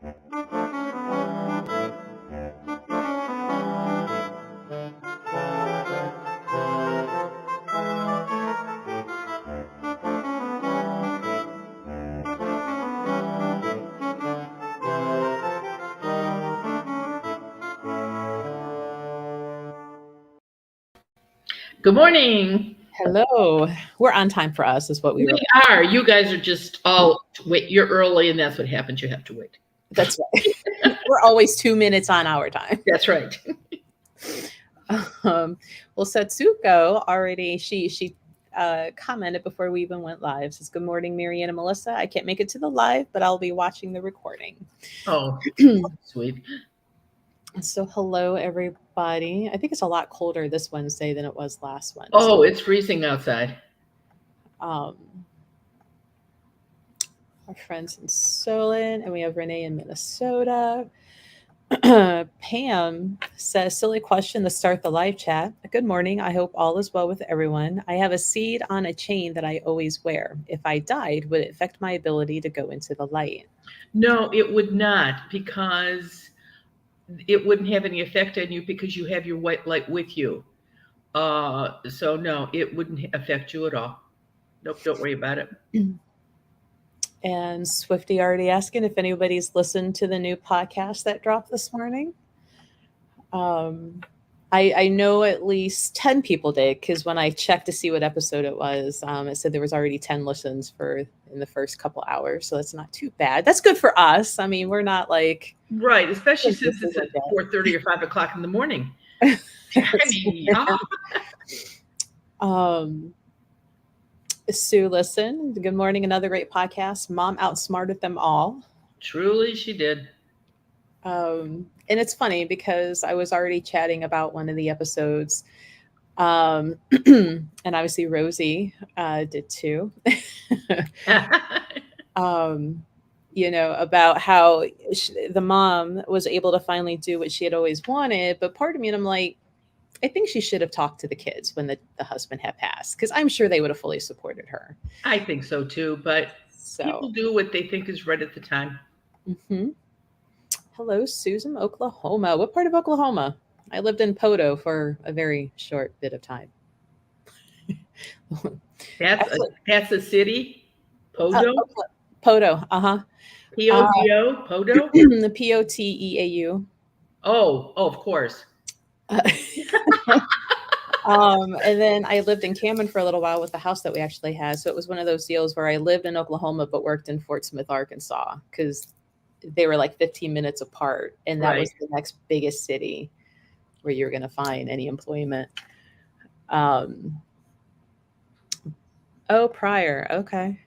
Good morning. Hello. We're on time for us, is what we We are. You guys are just all wait. You're early, and that's what happens. You have to wait. That's right. We're always 2 minutes on our time. That's right. Well, Satsuko already she commented before we even went live. Says, "Good morning, Marianne and Melissa. I can't make it to the live, but I'll be watching the recording." Oh, sweet. So, hello, everybody. I think it's a lot colder this Wednesday than it was last Wednesday. Oh, it's freezing outside. Our friends in Solon, and we have Renee in Minnesota. Pam says, silly question to start the live chat. Good morning. I hope all is well with everyone. I have a seed on a chain that I always wear. If I died, would it affect my ability to go into the light? No, it would not, because it wouldn't have any effect on you because you have your white light with you. So no, it wouldn't affect you at all. Nope, don't worry about it. And Swifty already asking if anybody's listened to the new podcast that dropped this morning. I know at least 10 people did, because when I checked to see what episode it was, it said there was already 10 listens in the first couple hours. So that's not too bad. That's good for us. I mean, we're not like... Right, especially since it's at 4:30 or 5 o'clock in the morning. I mean, yeah. Sue, listen. Good morning. Another great podcast. Mom outsmarted them all. Truly, she did. And it's funny because I was already chatting about one of the episodes. And obviously Rosie did too. About how the mom was able to finally do what she had always wanted. But part of me, and I'm like, I think she should have talked to the kids when the husband had passed, because I'm sure they would have fully supported her. I think so too, but people do what they think is right at the time. Mm-hmm. Hello, Susan, Oklahoma. What part of Oklahoma? I lived in Poto for a very short bit of time. That's a city? Poto? Poto, uh-huh. P-O-D-O? Poto? The P-O-T-E-A-U. Oh, of course. And then I lived in Cameron for a little while with the house that we actually had. So it was one of those deals where I lived in Oklahoma but worked in Fort Smith, Arkansas, because they were like 15 minutes apart. And that was the next biggest city where you're going to find any employment. Pryor. Okay.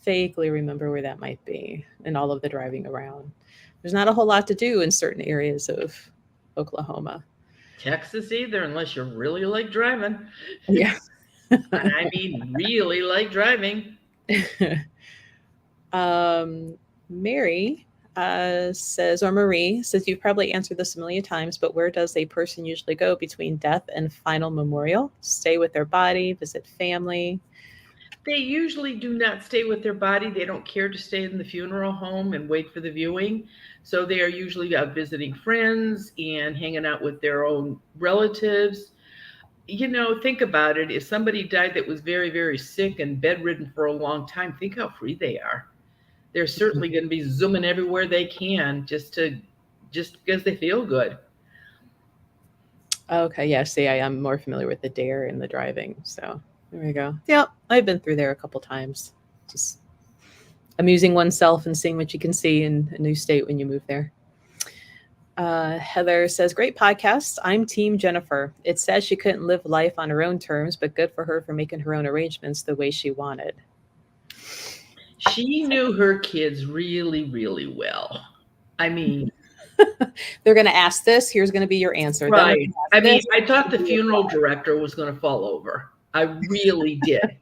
Vaguely remember where that might be, and all of the driving around. There's not a whole lot to do in certain areas of Oklahoma. Texas either, unless you really like driving. Yeah. I mean, really like driving. Mary says, or Marie says, you've probably answered this a million times, but where does a person usually go between death and final memorial? Stay with their body, visit family? They usually do not stay with their body. They don't care to stay in the funeral home and wait for the viewing. So they are usually out visiting friends and hanging out with their own relatives. Think about it. If somebody died that was very, very sick and bedridden for a long time, think how free they are. They're certainly going to be zooming everywhere they can just because they feel good. Okay, yeah. See, I am more familiar with the dare and the driving. So there we go. Yep, I've been through there a couple times. Just amusing oneself and seeing what you can see in a new state when you move there. Heather says, great podcast. I'm Team Jennifer. It says she couldn't live life on her own terms, but good for her for making her own arrangements the way she wanted. She knew her kids really, really well. I mean, they're going to ask this. Here's going to be your answer. Right. I mean, I thought the funeral director was going to fall over. I really did.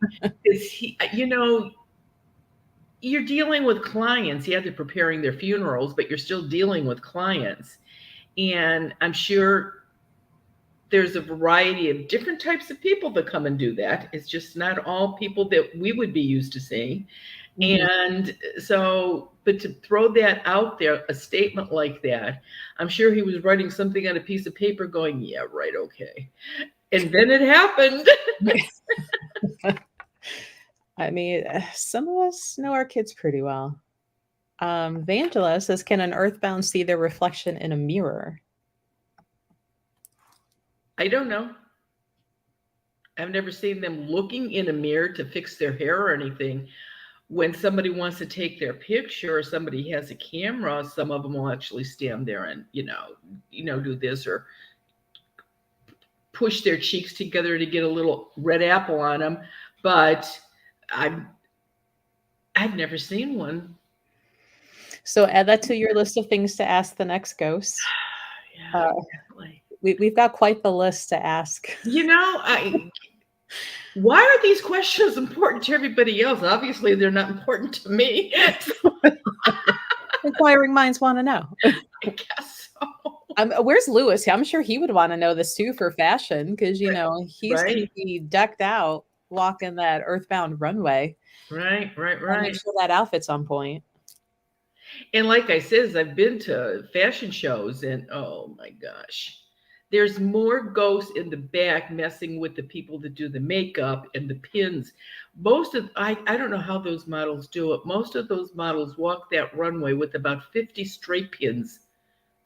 You're dealing with clients. Yeah, they're preparing their funerals, but you're still dealing with clients. And I'm sure there's a variety of different types of people that come and do that. It's just not all people that we would be used to seeing. Mhm. And so, but to throw that out there, a statement like that, I'm sure he was writing something on a piece of paper going, yeah, right, okay. And then it happened. I mean, some of us know our kids pretty well. Vangela says, can an earthbound see their reflection in a mirror? I don't know. I've never seen them looking in a mirror to fix their hair or anything. When somebody wants to take their picture or somebody has a camera, some of them will actually stand there and, do this or push their cheeks together to get a little red apple on them. But I've I've never seen one. So add that to your list of things to ask the next ghost. Yeah, Uh, exactly. we've got quite the list to ask. Why are these questions important to everybody else? Obviously, they're not important to me. Inquiring minds want to know. I guess so. Where's Lewis? I'm sure he would want to know this too for fashion because, he's going to Right, be decked out walking that earthbound runway. right, right, I'll make right. sure that outfit's on point. And like I said, I've been to fashion shows, and oh my gosh, there's more ghosts in the back messing with the people that do the makeup and the pins. I don't know how those models do it. Most of those models walk that runway with about 50 straight pins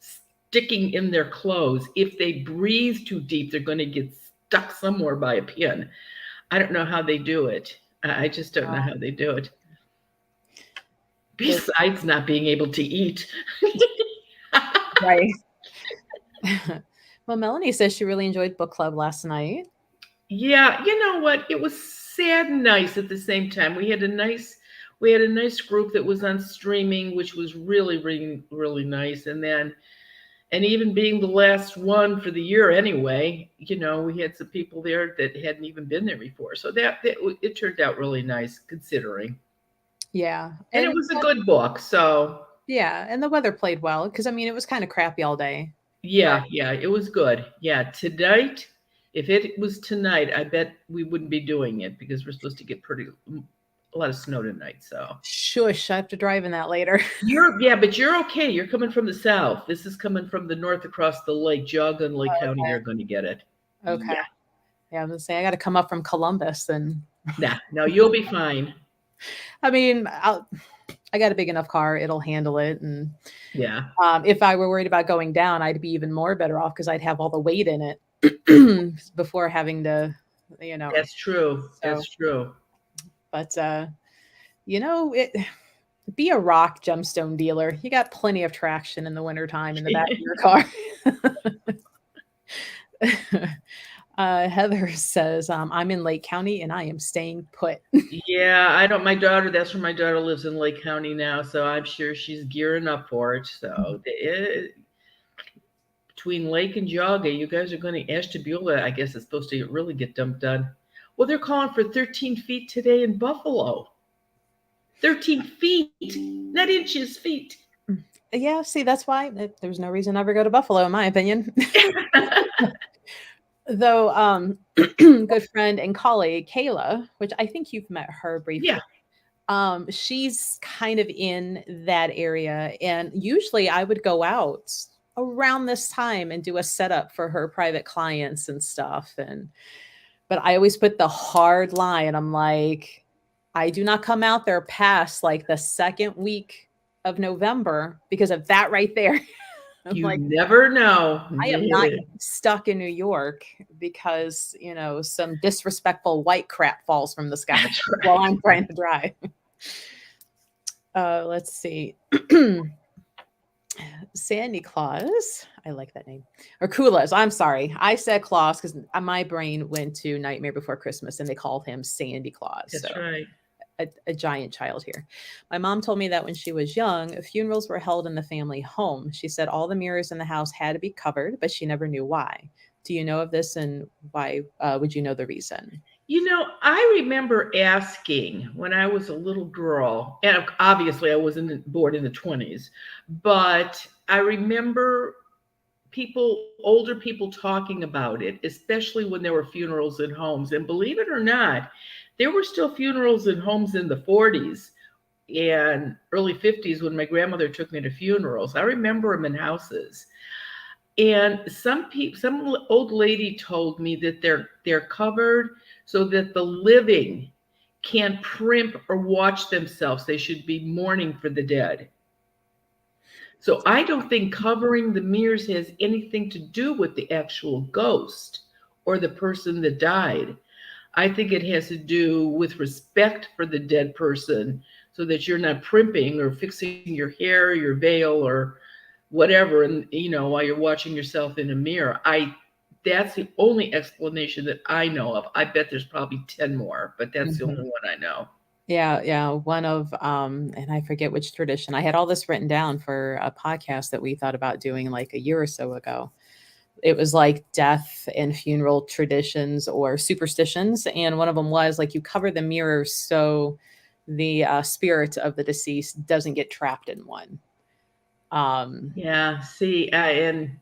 sticking in their clothes. If they breathe too deep, they're going to get stuck somewhere by a pin. I don't know how they do it. I just don't know how they do it. Besides not being able to eat. Right. Well, Melanie says she really enjoyed book club last night. Yeah, you know what? It was sad and nice at the same time. We had a nice group that was on streaming, which was really, really, really nice. And even being the last one for the year anyway, we had some people there that hadn't even been there before. So that it turned out really nice considering. Yeah. And it was a good book. So yeah, and the weather played well because it was kind of crappy all day. yeah, yeah, it was good. Yeah, tonight, if it was tonight, I bet we wouldn't be doing it because we're supposed to get a lot of snow tonight. So Shush, I have to drive in that later. but you're okay. You're coming from the south. This is coming from the north across the lake. Jogga and Lake County are going to get it. Okay. Yeah. Yeah, I'm gonna say I got to come up from Columbus, and Nah, no, you'll be fine. I got a big enough car; it'll handle it. And Yeah. if I were worried about going down, I'd be even more better off because I'd have all the weight in it before having to, That's true. That's true. But be a rock gemstone dealer. You got plenty of traction in the wintertime in the back of your car. Heather says, I'm in Lake County and I am staying put. Yeah, that's where my daughter lives in Lake County now. So I'm sure she's gearing up for it. So between Lake and Jogga, you guys are going to Ashtabula. I guess it's supposed to really get dumped done. Well, they're calling for 13 feet today in Buffalo. 13 feet, not inches, feet. Yeah, see, that's why there's no reason to ever go to Buffalo, in my opinion. Though, good friend and colleague Kayla, which I think you've met her briefly. Yeah. She's kind of in that area, and usually I would go out around this time and do a setup for her private clients and stuff. But I always put the hard line. I'm like, I do not come out there past like the second week of November because of that right there. You never know. I am not stuck in New York because, some disrespectful white crap falls from the sky while I'm trying to drive. Let's see. Sandy Claus. I like that name. Or Kulas. I'm sorry. I said Claus because my brain went to Nightmare Before Christmas and they called him Sandy Claus. That's right. A giant child here. My mom told me that when she was young, funerals were held in the family home. She said all the mirrors in the house had to be covered, but she never knew why. Do you know of this, and why would you know the reason? I remember asking when I was a little girl, and obviously I wasn't born in the 20s, but I remember older people talking about it, especially when there were funerals in homes. And believe it or not, there were still funerals in homes in the 40s and early 50s when my grandmother took me to funerals. I remember them in houses. And some old lady told me that they're covered so that the living can't primp or watch themselves. They should be mourning for the dead. So I don't think covering the mirrors has anything to do with the actual ghost or the person that died. I think it has to do with respect for the dead person so that you're not primping or fixing your hair, your veil, or whatever, and while you're watching yourself in a mirror. That's the only explanation that I know of. I bet there's probably 10 more, but that's the only one I know. Yeah. One of, and I forget which tradition. I had all this written down for a podcast that we thought about doing like a year or so ago. It was like death and funeral traditions or superstitions. And one of them was like you cover the mirrors so the spirit of the deceased doesn't get trapped in one. Yeah, see, and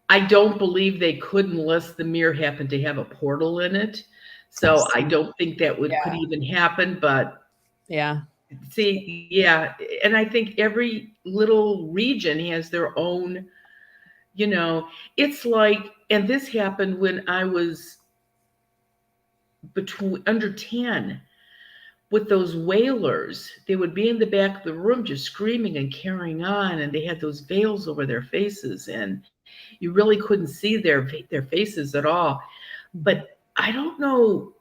I don't believe they could unless the mirror happened to have a portal in it. So I don't think that could even happen. But yeah, see, yeah, and I think every little region has their own. It's like, and this happened when I was under 10 with those wailers. They would be in the back of the room just screaming and carrying on, and they had those veils over their faces, and you really couldn't see their faces at all. But I don't know.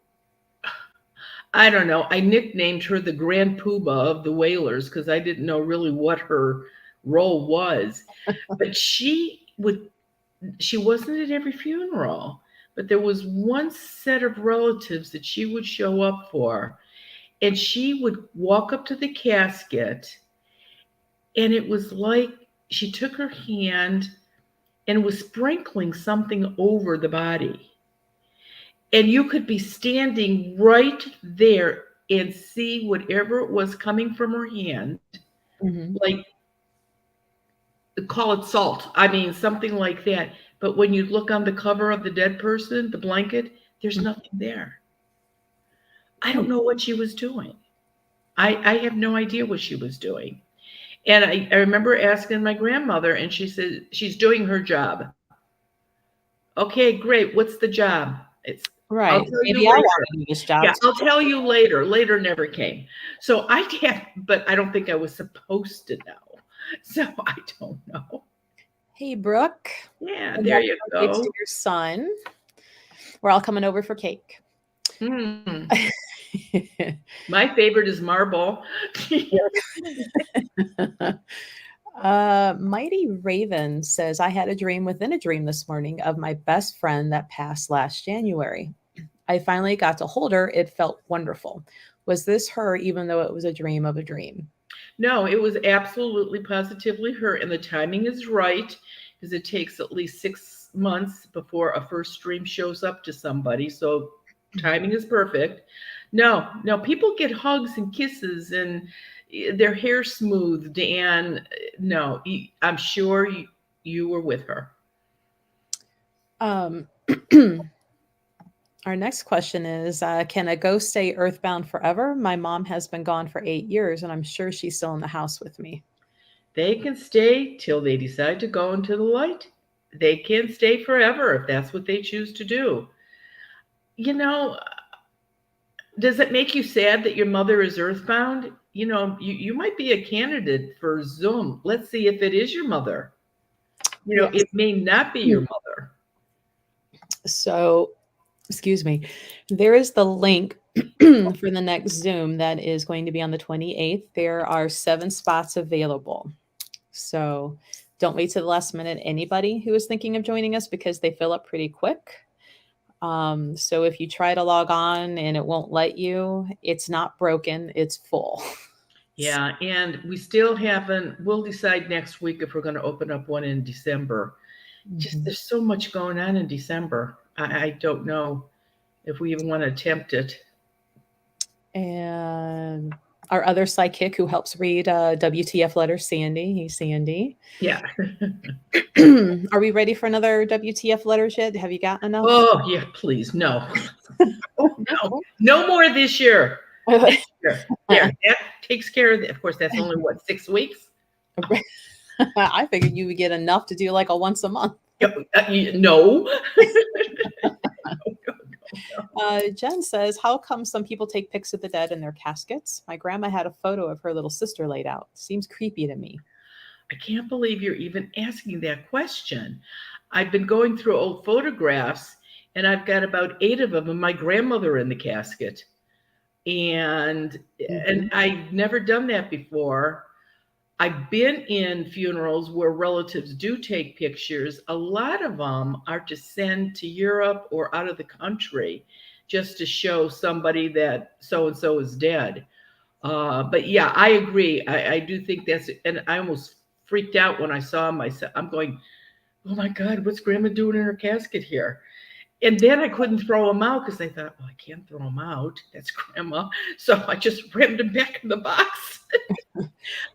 I nicknamed her the Grand Poobah of the Wailers because I didn't know really what her role was. But she wasn't at every funeral, but there was one set of relatives that she would show up for, and she would walk up to the casket, and it was like she took her hand and was sprinkling something over the body. And you could be standing right there and see whatever it was coming from her hand, like, call it salt. I mean, something like that. But when you look on the cover of the dead person, the blanket, there's nothing there. I don't know what she was doing. I have no idea what she was doing. And I remember asking my grandmother, and she said, she's doing her job. Okay, great. What's the job? It's right. Maybe I want to do this job. Yeah, I'll tell you later. Later never came. So but I don't think I was supposed to know. So I don't know. Hey, Brooke. Yeah, there you go. It's your son. We're all coming over for cake. My favorite is marble. Mighty Raven says, I had a dream within a dream this morning of my best friend that passed last January. I finally got to hold her. It felt wonderful. Was this her, even though it was a dream of a dream? No, it was absolutely positively her. And the timing is right because it takes at least 6 months before a first dream shows up to somebody. So timing is perfect. No, people get hugs and kisses and their hair smoothed, and no, I'm sure you were with her. Our next question is, can a ghost stay earthbound forever? My mom has been gone for 8 years, and I'm sure she's still in the house with me. They can stay till they decide to go into the light. They can stay forever if that's what they choose to do. Does it make you sad that your mother is earthbound? You might be a candidate for Zoom. Let's see if it is your mother. Yes. It may not be your mother. So, excuse me, there is the link for the next Zoom that is going to be on the 28th. There are 7 spots available. So don't wait to the last minute, anybody who is thinking of joining us, because they fill up pretty quick. So if you try to log on and it won't let you, it's not broken, it's full. Yeah, and we still we'll decide next week if we're going to open up one in December. Just there's so much going on in December. I don't know if we even want to attempt it. And our other psychic who helps read WTF letters, Sandy. Hey, Sandy. Yeah. Are we ready for another WTF letters yet? Have you gotten enough? Oh, yeah, please. No. No more this year. There, there, that takes care of it. Of course, that's only what, 6 weeks? I figured you would get enough to do like a once a month. No. Jen says, how come some people take pics of the dead in their caskets? My grandma had a photo of her little sister laid out. Seems creepy to me. I can't believe you're even asking that question. I've been going through old photographs and I've got about 8 of them and my grandmother in the casket. And I've never done that before. I've been in funerals where relatives do take pictures. A lot of them are to send to Europe or out of the country just to show somebody that so and so is dead. But yeah, I agree. I do think that's, and I almost freaked out when I saw myself. I'm going, oh my God, what's grandma doing in her casket here? And then I couldn't throw them out because I thought, oh, I can't throw them out. That's grandma. So I just rammed them back in the box.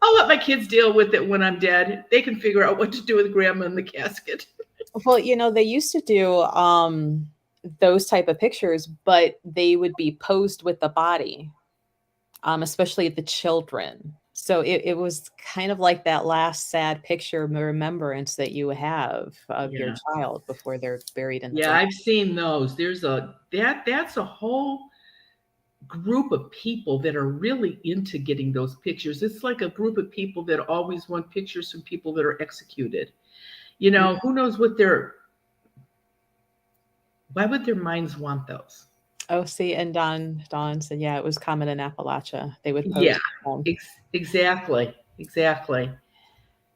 I'll let my kids deal with it when I'm dead. They can figure out what to do with grandma in the casket. Well, they used to do those type of pictures, but they would be posed with the body, especially the children. So it was kind of like that last sad picture remembrance that you have of your child before they're buried in the ground. I've seen those. There's that's a whole group of people that are really into getting those pictures. It's like a group of people that always want pictures from people that are executed. Who knows why would their minds want those? Oh, see, and Dawn said, yeah, it was common in Appalachia. They would post. Exactly.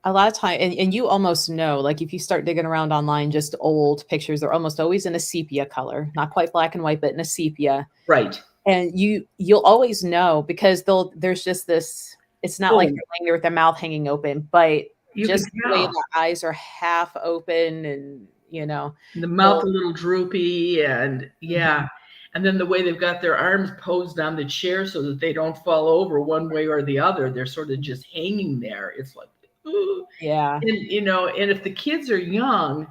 A lot of time, and you almost know, like if you start digging around online, just old pictures, they're almost always in a sepia color, not quite black and white, but in a sepia. Right. And you'll always know because there's just this, it's not like they're laying there with their mouth hanging open, but just the way the eyes are half open and, the mouth a little droopy and and then the way they've got their arms posed on the chair so that they don't fall over one way or the other. They're sort of just hanging there. It's like, ooh. Yeah. And, and if the kids are young,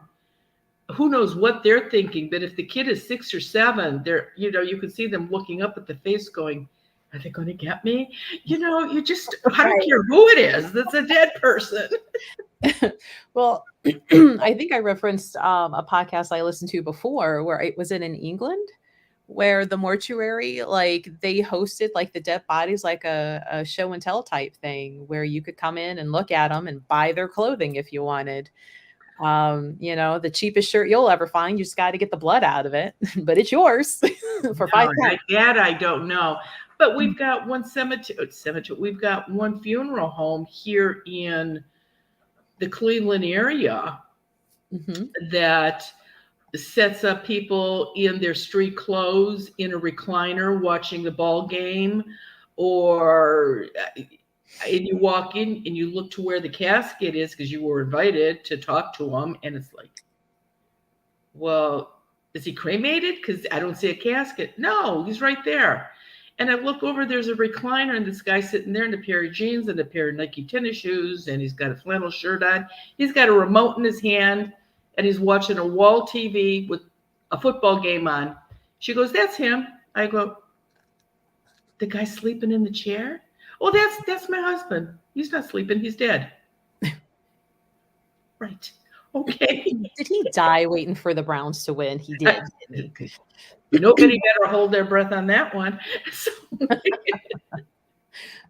who knows what they're thinking, but if the kid is 6 or 7, they're, you can see them looking up at the face going, are they going to get me? You just, I don't care who it is. That's a dead person. Well, I think I referenced a podcast I listened to before where it was in England where the mortuary, like they hosted like the dead bodies, like a show and tell type thing where you could come in and look at them and buy their clothing if you wanted. The cheapest shirt you'll ever find, you just got to get the blood out of it, but it's yours for $5. That I don't know. But we've got one cemetery. We've got one funeral home here in the Cleveland area that sets up people in their street clothes in a recliner watching the ball game, and you walk in and you look to where the casket is because you were invited to talk to him, and it's like, well, is he cremated? Because I don't see a casket. No, he's right there. And I look over, there's a recliner, and this guy's sitting there in a pair of jeans and a pair of Nike tennis shoes, and he's got a flannel shirt on. He's got a remote in his hand, and he's watching a wall TV with a football game on. She goes, that's him. I go, the guy sleeping in the chair? Oh, that's my husband. He's not sleeping. He's dead. Right. Okay. Did he die waiting for the Browns to win? He did. Nobody better hold their breath on that one.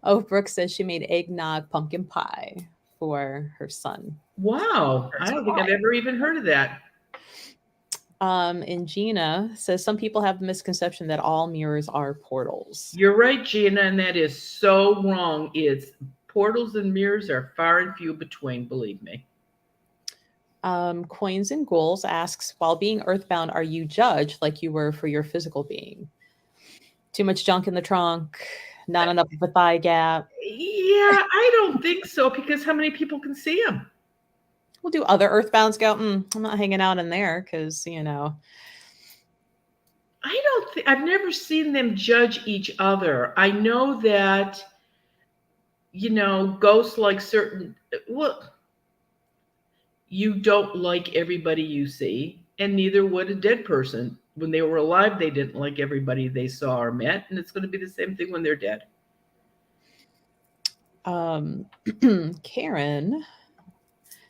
Oh, Brooke says she made eggnog pumpkin pie for her son. Wow. I don't think I've ever even heard of that. And Gina says some people have the misconception that all mirrors are portals. You're right, Gina, and that is so wrong. It's portals and mirrors are far and few between, believe me. Coins and Ghouls asks, while being earthbound, are you judged like you were for your physical being? Too much junk in the trunk, not enough of a thigh gap. Yeah, I don't think so, because how many people can see them? Well, do other earthbounds go, I'm not hanging out in there because, I've never seen them judge each other. I know that, ghosts like certain, you don't like everybody you see, and neither would a dead person. when they were alive, they didn't like everybody they saw or met, and it's going to be the same thing when they're dead. Karen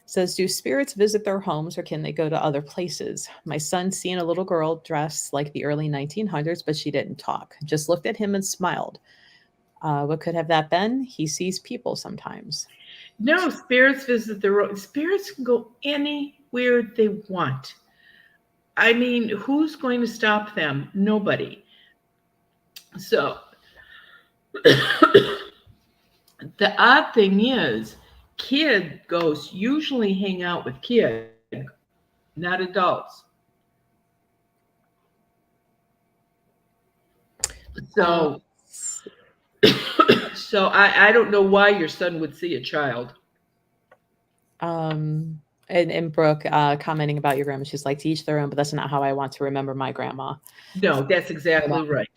says, do spirits visit their homes or can they go to other places? My son's seen a little girl dressed like the early 1900s, but she didn't talk, just looked at him and smiled. What could have that been? He sees people sometimes. No, spirits visit their own. Spirits can go anywhere they want. I mean, who's going to stop them? Nobody. So the odd thing is, kid ghosts usually hang out with kids, not adults. So, so I don't know why your son would see a child. And Brooke commenting about your grandma, she's like, to each their own, but that's not how I want to remember my grandma. No, that's exactly right.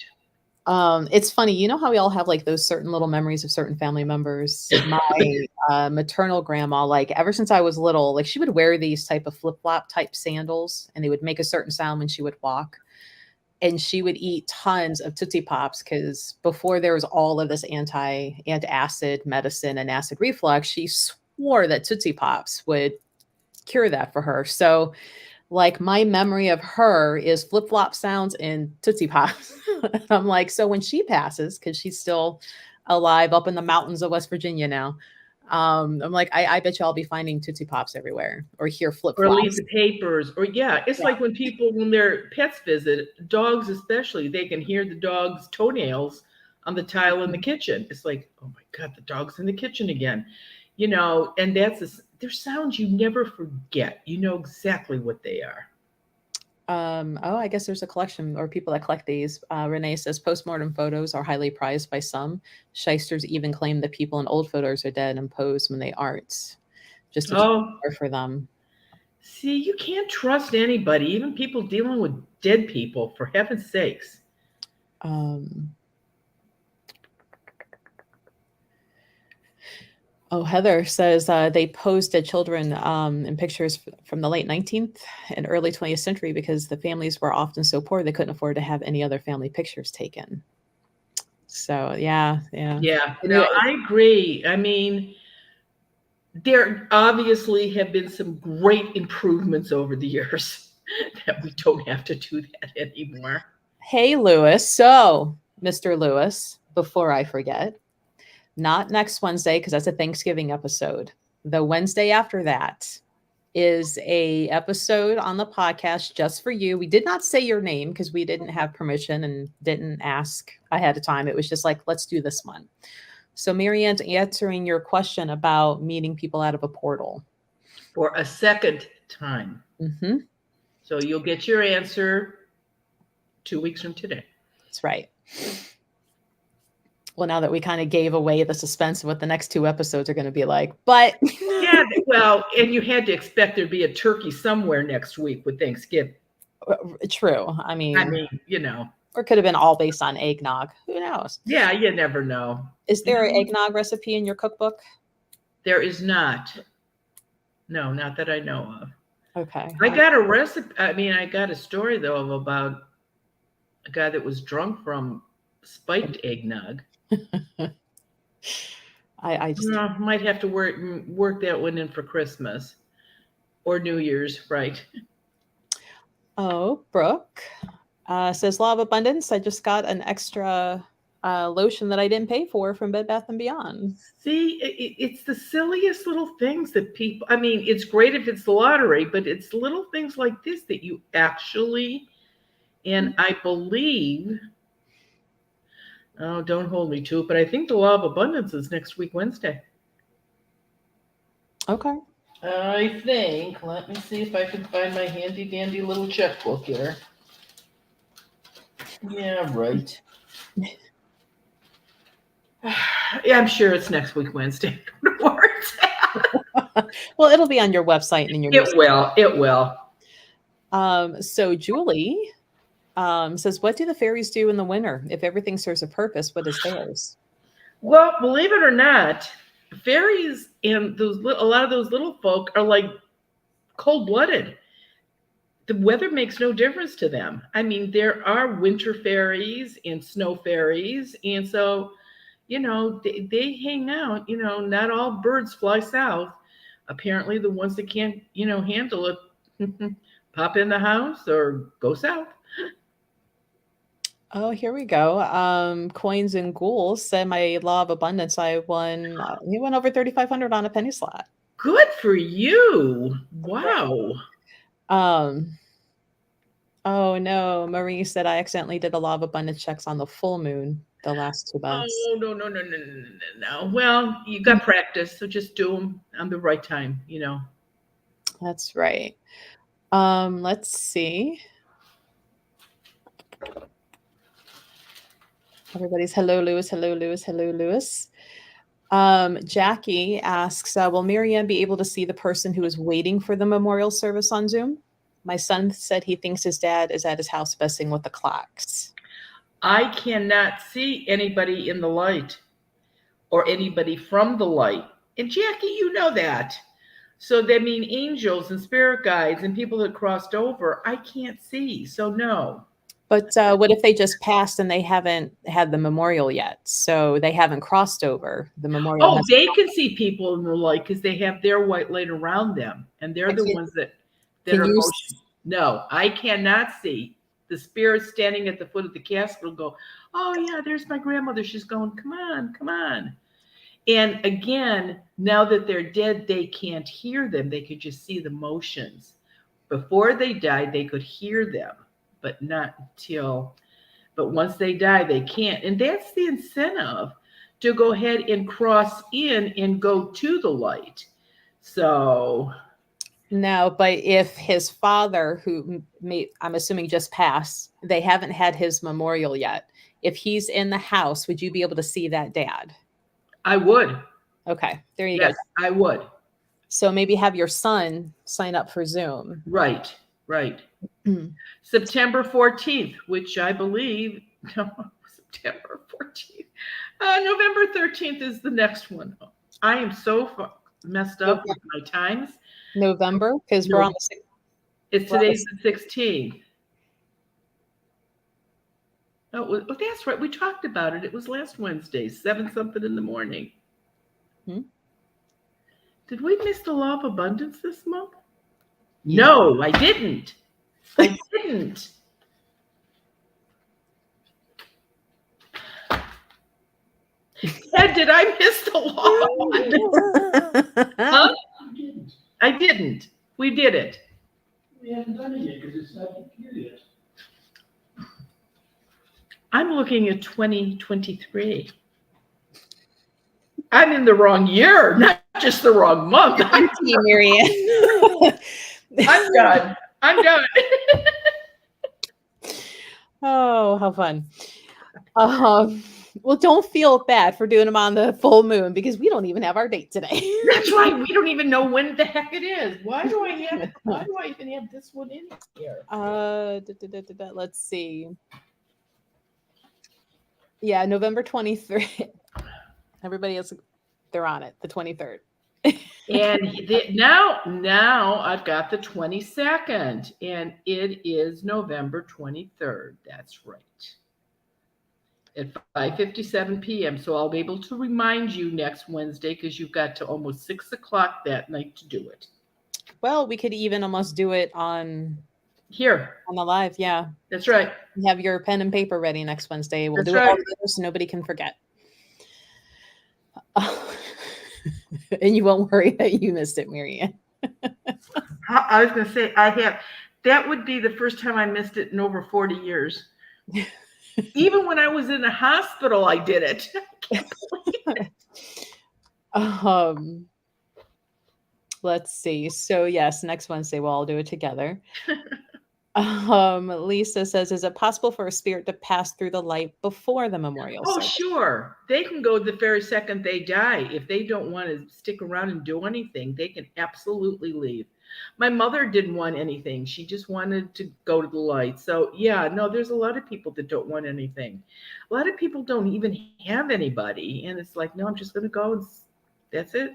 It's funny, you know how we all have like those certain little memories of certain family members. My maternal grandma, like ever since I was little, like she would wear these type of flip-flop type sandals and they would make a certain sound when she would walk. And she would eat tons of Tootsie Pops because before there was all of this antacid medicine and acid reflux, she swore that Tootsie Pops would cure that for her. So like my memory of her is flip-flop sounds and Tootsie Pops. I'm like, so when she passes, because she's still alive up in the mountains of West Virginia now, I'm like, I bet you I'll be finding Tootsie Pops everywhere or hear flip-flops. Or leave the papers. Or it's like when people, when their pets visit, dogs especially, they can hear the dog's toenails on the tile in the kitchen. It's like, oh my God, the dog's in the kitchen again. You know, and there's sounds you never forget. You know exactly what they are. I guess there's a collection or people that collect these. Renee says postmortem photos are highly prized by some. Shysters even claim that people in old photos are dead and pose when they aren't. Just to for them. See, you can't trust anybody, even people dealing with dead people, for heaven's sakes. Heather says they posed dead children in pictures from the late 19th and early 20th century because the families were often so poor they couldn't afford to have any other family pictures taken. So, yeah. No, I agree. I mean, there obviously have been some great improvements over the years that we don't have to do that anymore. Hey, Lewis. So, Mr. Lewis, before I forget, not next Wednesday, because that's a Thanksgiving episode. The Wednesday after that is a episode on the podcast just for you. We did not say your name because we didn't have permission and didn't ask ahead of time. It was just like, let's do this one. So Marianne's answering your question about meeting people out of a portal. For a second time. Mm-hmm. So you'll get your answer 2 weeks from today. That's right. Well, now that we kind of gave away the suspense of what the next 2 episodes are going to be like, but yeah, well, and you had to expect there'd be a turkey somewhere next week with Thanksgiving. True. I mean, you know, or it could have been all based on eggnog. Who knows? Yeah, you never know. Is there an eggnog recipe in your cookbook? There is not. No, not that I know of. Okay. I got a recipe. I mean, I got a story though about a guy that was drunk from spiked eggnog. I just might have to work that one in for Christmas or New Year's, right? Oh, Brooke says Law of Abundance. I just got an extra lotion that I didn't pay for from Bed Bath & Beyond. See, it's the silliest little things that people, I mean, it's great if it's the lottery, but it's little things like this that you actually, and I believe, oh, don't hold me to it, but I think the Law of Abundance is next week, Wednesday. Okay. I think, let me see if I can find my handy dandy little checkbook here. Yeah, right. Yeah, I'm sure it's next week, Wednesday. Well, it'll be on your website and in your newsletter. It will. So Julie says, what do the fairies do in the winter? If everything serves a purpose, what is theirs? Well, believe it or not, fairies and a lot of those little folk are like cold-blooded. the weather makes no difference to them. I mean, there are winter fairies and snow fairies, and so they hang out. Not all birds fly south. Apparently, the ones that can't handle it pop in the house or go south. Oh, here we go. Coins and ghouls said my law of abundance. He went over 3,500 on a penny slot. Good for you! Wow. Oh no, Marie said I accidentally did a law of abundance checks on the full moon the last 2 months. Oh, no, no, no, no, no, no, no. Well, you got practice, so just do them on the right time. That's right. Let's see. Everybody's hello, Lewis. Hello, Lewis. Hello, Lewis. Jackie asks, will Marianne be able to see the person who is waiting for the memorial service on Zoom? My son said he thinks his dad is at his house messing with the clocks. I cannot see anybody in the light or anybody from the light. And Jackie, you know that. So they mean angels and spirit guides and people that crossed over. I can't see. So no. But what if they just passed and they haven't had the memorial yet? So they haven't crossed over the memorial. Oh, they can see people in the light because they have their white light around them. And they're the ones that are motion. No, I cannot see the spirit standing at the foot of the casket will go, oh yeah, there's my grandmother. She's going, come on, come on. And again, now that they're dead, they can't hear them. They could just see the motions. Before they died, they could hear them, but not until, but once they die, they can't. And that's the incentive to go ahead and cross in and go to the light. So no, but if his father, who I'm assuming just passed, they haven't had his memorial yet. If he's in the house, would you be able to see that dad? I would. Okay, there you go. Yes, I would. So maybe have your son sign up for Zoom. Right. September 14th, which I believe, no, September 14th. November 13th is the next one. I am so messed up with my times. November, because we're on the 6th. It's today's the 16th. Oh, that's right. We talked about it. It was last Wednesday, 7-something in the morning. Did we miss the law of abundance this month? Yeah. No, I didn't. I didn't. Ted, did I miss the law of abundance? Huh? I didn't. We did it. We haven't done it yet because it's not here yet. I'm looking at 2023. I'm in the wrong year, not just the wrong month. I'm Marianne. I'm done. Oh, how fun. Well, don't feel bad for doing them on the full moon because we don't even have our date today. That's right. We don't even know when the heck it is. Why do I even have this one in here? Let's see. Yeah, November 23rd. Everybody else, they're on it, the 23rd. And now I've got the 22nd, and it is November 23rd. That's right. At 5:57 p.m. So I'll be able to remind you next Wednesday because you've got to almost 6 o'clock that night to do it. Well, we could even almost do it on the live. Yeah, that's right. You have your pen and paper ready next Wednesday. We'll do it all together so nobody can forget. And you won't worry that you missed it, Marianne. I was going to say that would be the first time I missed it in over 40 years. Even when I was in the hospital, I did it. I can't believe it. Let's see. So yes, next Wednesday we'll all do it together. Lisa says, is it possible for a spirit to pass through the light before the memorial service? Sure. They can go the very second they die. If they don't want to stick around and do anything, they can absolutely leave. My mother didn't want anything. She just wanted to go to the light. So yeah, no, there's a lot of people that don't want anything. A lot of people don't even have anybody. And it's like, no, I'm just going to go and that's it.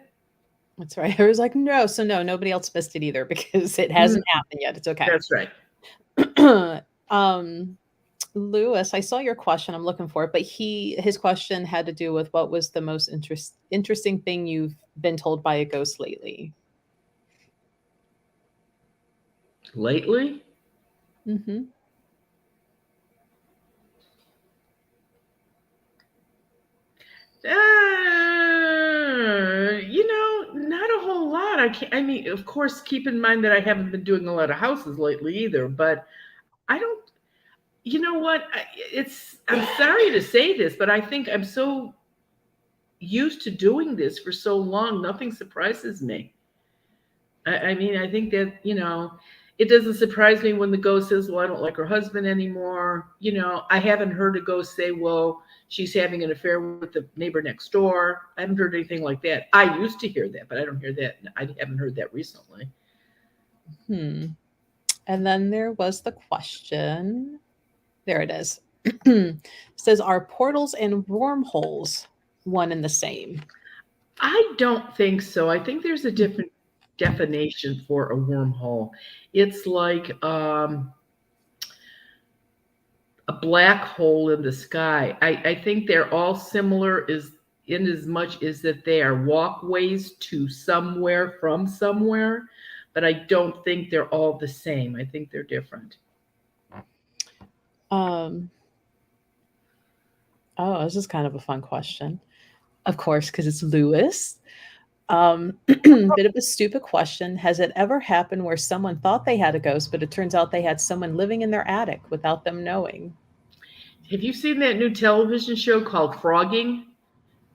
That's right. I was like, no. So no, nobody else missed it either because it hasn't happened yet. It's okay. That's right. Lewis, I saw your question. I'm looking for it, but his question had to do with what was the most interesting thing you've been told by a ghost lately. Lately? Mm-hmm. Not a whole lot. I mean, of course, keep in mind that I haven't been doing a lot of houses lately either, but I don't, you know what? I'm sorry to say this, but I think I'm so used to doing this for so long, nothing surprises me. I mean, I think that, it doesn't surprise me when the ghost says, well, I don't like her husband anymore. I haven't heard a ghost say, well, she's having an affair with the neighbor next door. I haven't heard anything like that. I used to hear that, but I don't hear that. I haven't heard that recently. And then there was the question. There it is. It says, are portals and wormholes one and the same? I don't think so. I think there's a different definition for a wormhole. It's like a black hole in the sky. I think they're all similar in as much as that they are walkways to somewhere from somewhere, but I don't think they're all the same. I think they're different. Oh, this is kind of a fun question. Of course, because it's Lewis. Bit of a stupid question. Has it ever happened where someone thought they had a ghost, but it turns out they had someone living in their attic without them knowing? Have you seen that new television show called Frogging?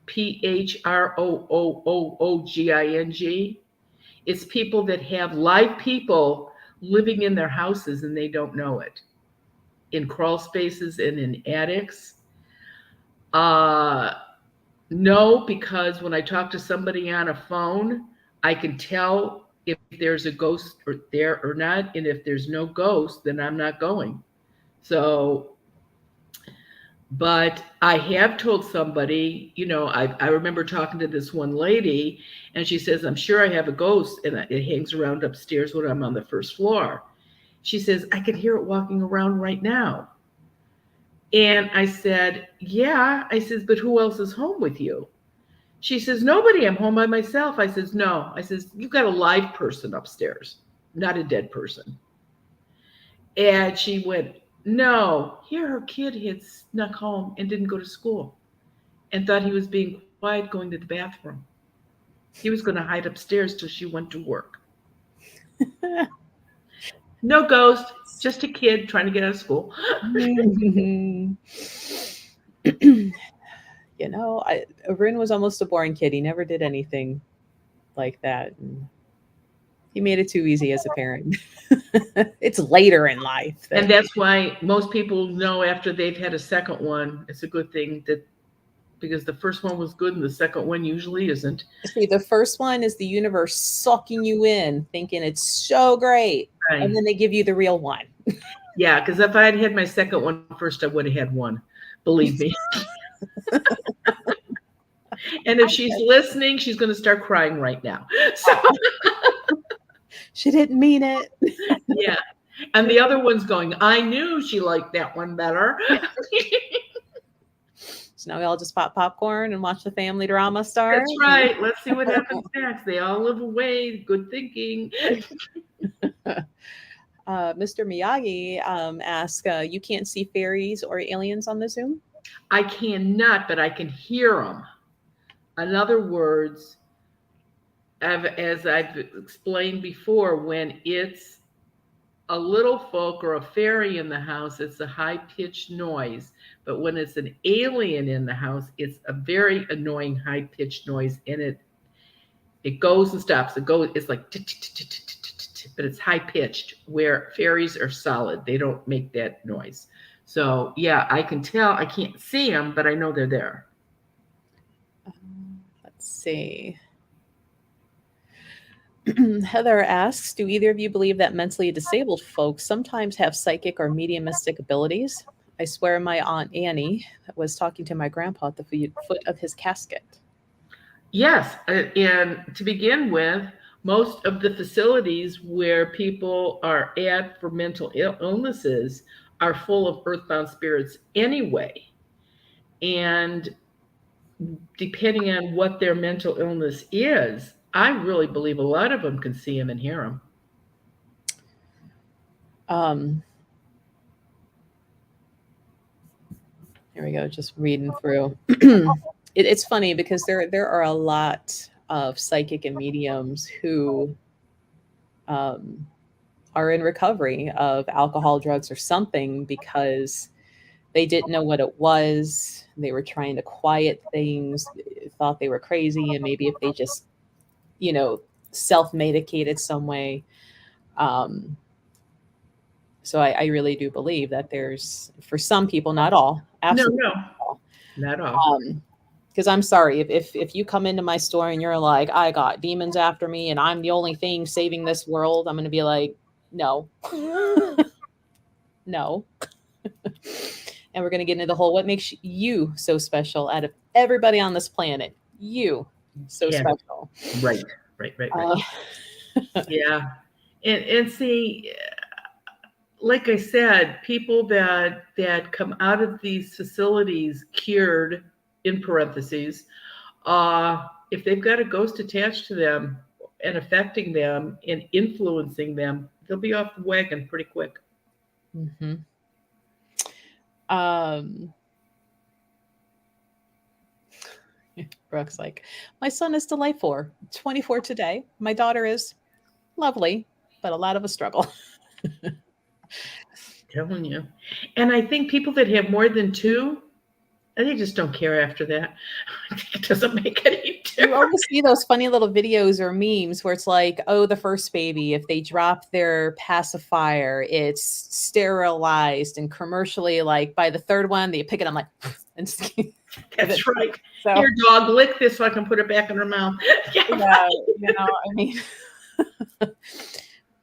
Phrooging? It's people that have live people living in their houses and they don't know it, in crawl spaces and in attics. No, because when I talk to somebody on a phone, I can tell if there's a ghost there or not. And if there's no ghost, then I'm not going. So, but I have told somebody, I remember talking to this one lady, and she says, I'm sure I have a ghost, and it hangs around upstairs when I'm on the first floor. She says, I can hear it walking around right now. And I said, yeah. I says, but who else is home with you? She says, nobody, I'm home by myself. I says, no. I says, you've got a live person upstairs, not a dead person. And she went, no. Here her kid had snuck home and didn't go to school and thought he was being quiet going to the bathroom. He was going to hide upstairs till she went to work. No ghost, just a kid trying to get out of school. Arun was almost a boring kid. He never did anything like that. He made it too easy as a parent. It's later in life. And that's why most people know after they've had a second one, it's a good thing because the first one was good and the second one usually isn't. See, the first one is the universe sucking you in, thinking it's so great. Right. And then they give you the real one. Yeah, because if I had had my second one first, I would have had one. Believe me. And if she's listening, she's going to start crying right now. So she didn't mean it. Yeah. And the other one's going, I knew she liked that one better. So now we all just pop popcorn and watch the family drama start. That's right. Let's see what happens next. They all live away. Good thinking. Mr. Miyagi asks, you can't see fairies or aliens on the Zoom? I cannot, but I can hear them. In other words, as I've explained before, when it's a little folk or a fairy in the house, it's a high-pitched noise. But when it's an alien in the house, it's a very annoying high-pitched noise, and it goes and stops. It's like, but it's high-pitched, where fairies are solid. They don't make that noise. So, yeah, I can tell. I can't see them, but I know they're there. Let's see. Heather asks, do either of you believe that mentally disabled folks sometimes have psychic or mediumistic abilities? I swear my Aunt Annie was talking to my grandpa at the foot of his casket. Yes, and to begin with, most of the facilities where people are at for mental illnesses are full of earthbound spirits anyway. And depending on what their mental illness is, I really believe a lot of them can see them and hear them. Um, here we go, just reading through. It's funny because there are a lot of psychic and mediums who um, are in recovery of alcohol, drugs, or something because they didn't know what it was. They were trying to quiet things, thought they were crazy, and maybe if they just, you know, self-medicated some way. Um, so I really do believe that there's, for some people, not all, No, absolutely no, not all. not all. Because I'm sorry, if you come into my store and you're like, I got demons after me and I'm the only thing saving this world, I'm going to be like, no, no. And we're going to get into the whole what makes you so special out of everybody on this planet. You so Yeah, special. right, right. Yeah, and see, like I said, people that come out of these facilities cured, in parentheses, if they've got a ghost attached to them and affecting them and influencing them, they'll be off the wagon pretty quick. Mm-hmm. Um, Brooke's like, my son is delightful, 24 today. My daughter is lovely, but a lot of a struggle. Telling you. And I think people that have more than two, they just don't care after that. It doesn't make any You difference. always see those funny little videos or memes where it's like, oh, the first baby, if they drop their pacifier, it's sterilized and commercially, like by the third one, they pick it. I'm like, and That's right. so Here, dog, lick this so I can put it back in her mouth. Yeah, yeah, you know, I mean,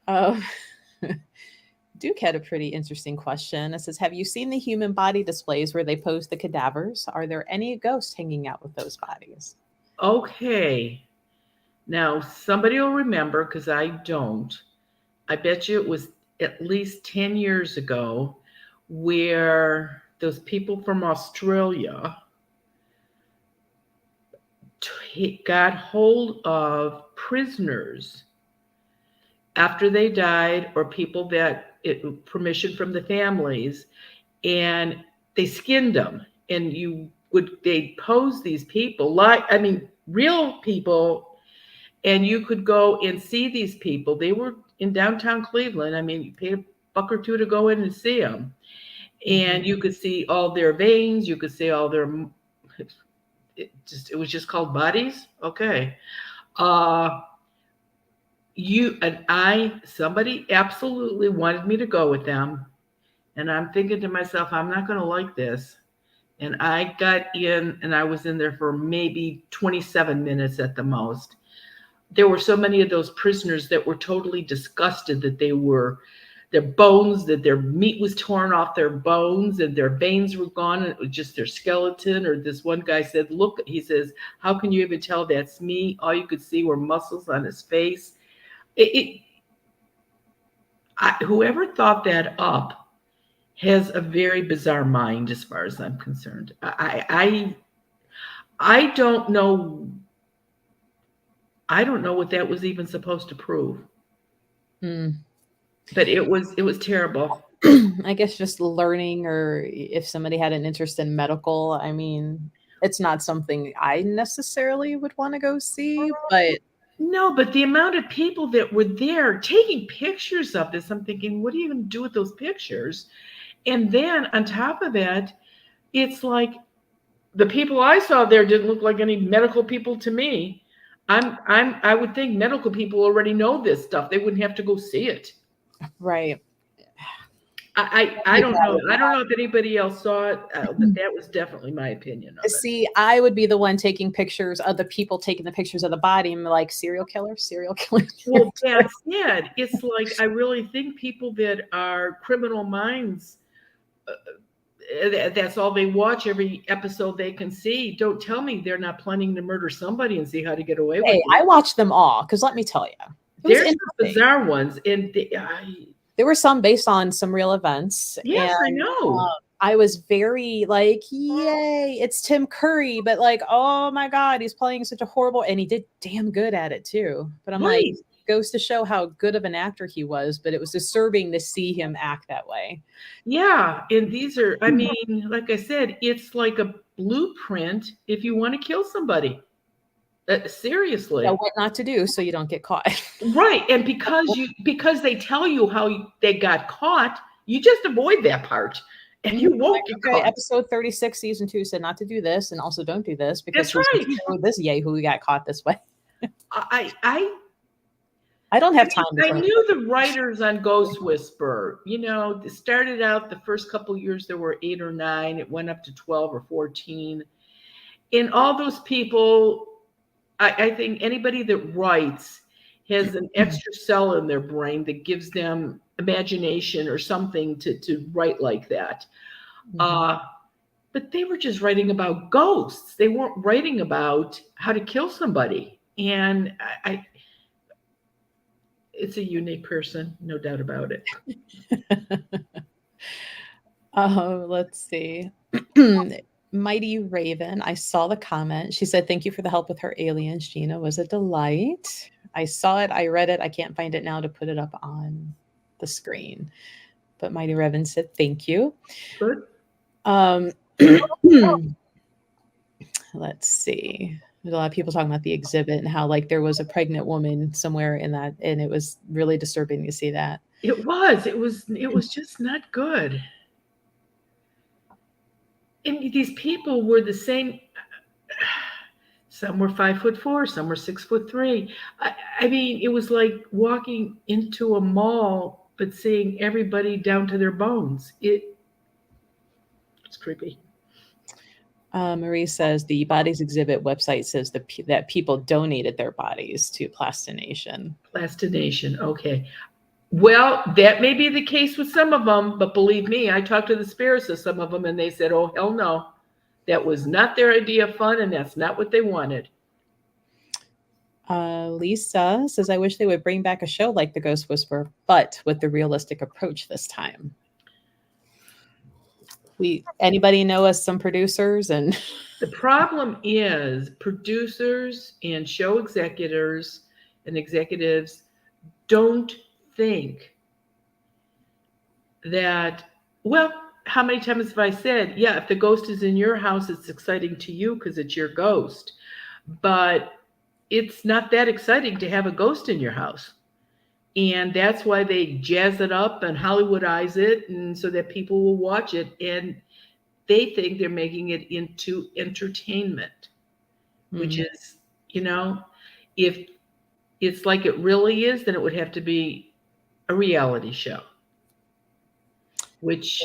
uh, Duke had a pretty interesting question. It says, have you seen the human body displays where they pose the cadavers? Are there any ghosts hanging out with those bodies? okay. Now, somebody will remember because I don't. I bet you it was at least 10 years ago where those people from Australia got hold of prisoners after they died or people that permission from the families, and they skinned them, and they pose these people like, I mean, real people, and you could go and see these people. They were in downtown Cleveland. I mean, you paid a buck or two to go in and see them, and you could see all their veins, you could see all their, it was just called bodies. Okay. uh Somebody absolutely wanted me to go with them, and I'm thinking to myself, I'm not going to like this. And I got in, and I was in there for maybe 27 minutes at the most. There were so many of those prisoners that were totally disgusted that their bones, that their meat was torn off their bones and their veins were gone, and it was just their skeleton. Or this one guy said, look, he says, how can you even tell that's me? All you could see were muscles on his face. Whoever thought that up has a very bizarre mind, as far as I'm concerned. I don't know. I don't know what that was even supposed to prove. Mm. But it was terrible. I guess just learning, or if somebody had an interest in medical, I mean, it's not something I necessarily would want to go see, but No, but the amount of people that were there taking pictures of this, I'm thinking, what are you going to do with those pictures? And then on top of that, it's like the people I saw there didn't look like any medical people to me. I would think medical people already know this stuff. They wouldn't have to go see it. right. I don't know. I don't know if anybody else saw it, but that was definitely my opinion of it. See, I would be the one taking pictures of the people taking the pictures of the body and like, serial killer, serial killer. Well, that's it. It's like, I really think people that are criminal minds, that's all they watch, every episode they can see. Don't tell me they're not planning to murder somebody and see how to get away with Hey, it. I watched them all because let me tell you, it was There's some interesting. bizarre ones, and There were some based on some real events. yes, I And know. I was very like, yay, it's Tim Curry, but like, oh my God, he's playing such a horrible, and he did damn good at it too. But I'm like, Right. goes to show how good of an actor he was, but it was disturbing to see him act that way. Yeah, and these are, I mean, like I said, it's like a blueprint if you want to kill somebody. Seriously. What not to do so you don't get caught. Right. And because they tell you how they got caught, you just avoid that part and you won't get Okay, caught. episode 36, season 2 said not to do this, and also don't do this because That's right. this yay who got caught this way. I don't have time. I knew the writers on Ghost Whisperer. You know, it started out the first couple years there were 8 or 9. It went up to 12 or 14. And all those people, I think anybody that writes has an extra cell in their brain that gives them imagination or something to write like that. But they were just writing about ghosts. They weren't writing about how to kill somebody. And it's a unique person, no doubt about it. Let's see. Mighty Raven, I saw the comment. She said, thank you for the help with her aliens. Gina was a delight. I saw it. I read it. I can't find it now to put it up on the screen. But Mighty Raven said, thank you. Good. Let's see. There's a lot of people talking about the exhibit and how like there was a pregnant woman somewhere in that, and it was really disturbing to see that. It was just not good. And these people were the same. Some were 5'4", some were 6'3". I mean, it was like walking into a mall, but seeing everybody down to their bones. It's creepy. Marie says the bodies exhibit website says that people donated their bodies to Plastination. Plastination, okay. Well, that may be the case with some of them, but believe me, I talked to the spirits of some of them, and they said, "Oh hell no, that was not their idea of fun, and that's not what they wanted." Lisa says, "I wish they would bring back a show like The Ghost Whisperer, but with the realistic approach this time." Anybody know us some producers? And the problem is producers and show executives don't think that, well, how many times have I said, yeah, if the ghost is in your house, it's exciting to you because it's your ghost. But it's not that exciting to have a ghost in your house. And that's why they jazz it up and Hollywoodize it, and so that people will watch it. And they think they're making it into entertainment, which is, if it's like it really is, then it would have to be a reality show, which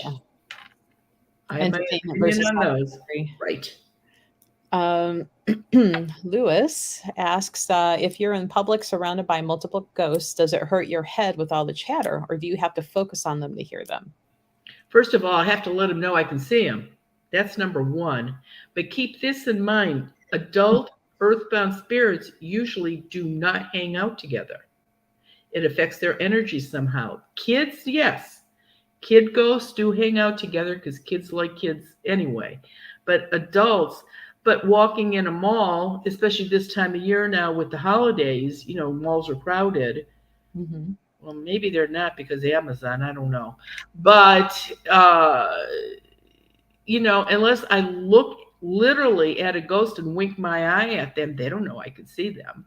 I have my opinion on those. Right. Lewis asks, if you're in public surrounded by multiple ghosts, does it hurt your head with all the chatter, or do you have to focus on them to hear them? First of all, I have to let them know I can see them. That's number one. But keep this in mind. Adult earthbound spirits usually do not hang out together. It affects their energy somehow. Kids, yes. Kid ghosts do hang out together because kids like kids anyway. But adults, walking in a mall, especially this time of year now with the holidays, malls are crowded. Mm-hmm. Well, maybe they're not because of Amazon. I don't know. But, unless I look literally at a ghost and wink my eye at them, they don't know I can see them.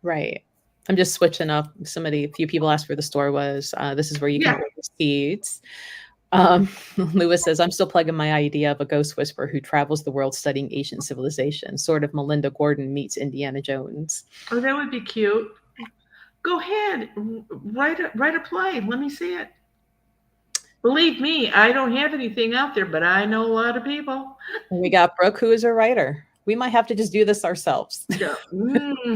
Right. I'm just switching up. A few people asked where the store was. This is where you can order seeds. Lewis says, I'm still plugging my idea of a ghost whisperer who travels the world studying ancient civilization, sort of Melinda Gordon meets Indiana Jones. Oh, that would be cute. Go ahead, write a play. Let me see it. Believe me, I don't have anything out there, but I know a lot of people. And we got Brooke, who is a writer. We might have to just do this ourselves.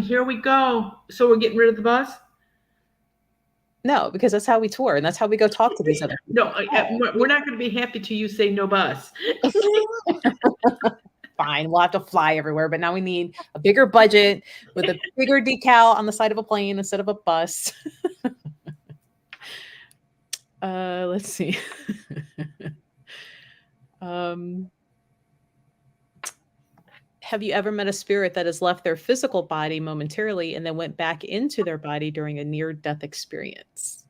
Here we go. So we're getting rid of the bus? No, because that's how we tour and that's how we go talk to these other No, we're not going to be happy till you say no bus. Fine, we'll have to fly everywhere, but now we need a bigger budget with a bigger decal on the side of a plane instead of a bus. Let's see. Have you ever met a spirit that has left their physical body momentarily and then went back into their body during a near-death experience?